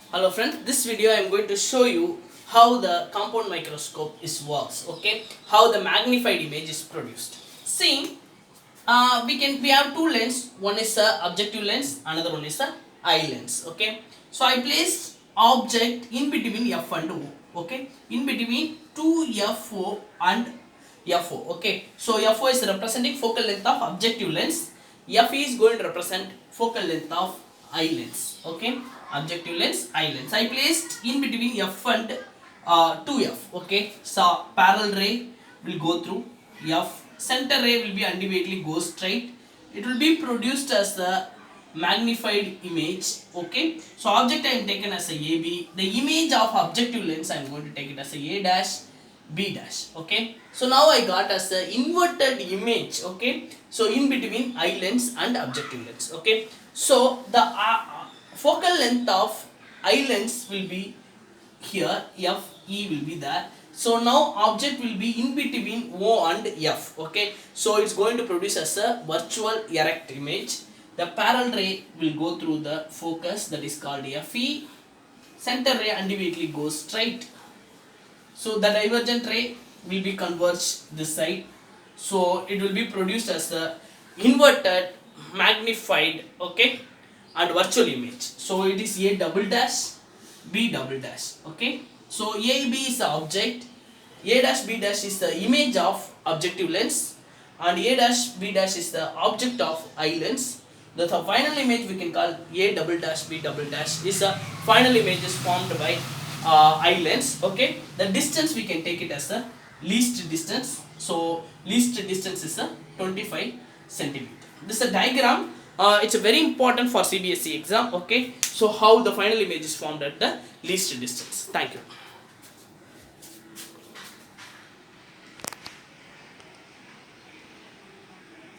Hello friends, this video I am going to show you how the compound microscope works, okay? How the magnified image is produced. See, we have two lenses. One is a objective lens, another one is a eye lens, okay? So I placed object in between f and o, okay? In between 2f0 and f0, okay? So f0 is representing focal length of objective lens. F is going to represent focal length of eye lens, okay? Objective lens, eye lens. I placed in between f and 2f, okay? So parallel ray will go through f, center ray will be undividedly go straight. It will be produced as a magnified image, okay? So object I am taken as a AB. The image of objective lens I am going to take it as a dash, B dash, okay? So now I got as a inverted image, okay? So in between eye lens and objective lens, okay? So the focal length of eye lens will be here, F, E will be there. So now object will be in between O and F, okay? So it's going to produce as a virtual erect image. The parallel ray will go through the focus, that is called FE. Center ray undividedly goes straight. So the divergent ray will be converged this side. So it will be produced as a inverted, magnified, okay, and virtual image. So it is A double dash, B double dash, okay. So A, B is the object, A dash, B dash is the image of objective lens, and A dash, B dash is the object of eye lens. The final image we can call A double dash, B double dash is a final image is formed by eye lens, okay. The distance we can take it as the least distance. So least distance is a 25 centimeter. This is a diagram. It's a very important for CBSE exam, okay. So how the final image is formed at the least distance. Thank you.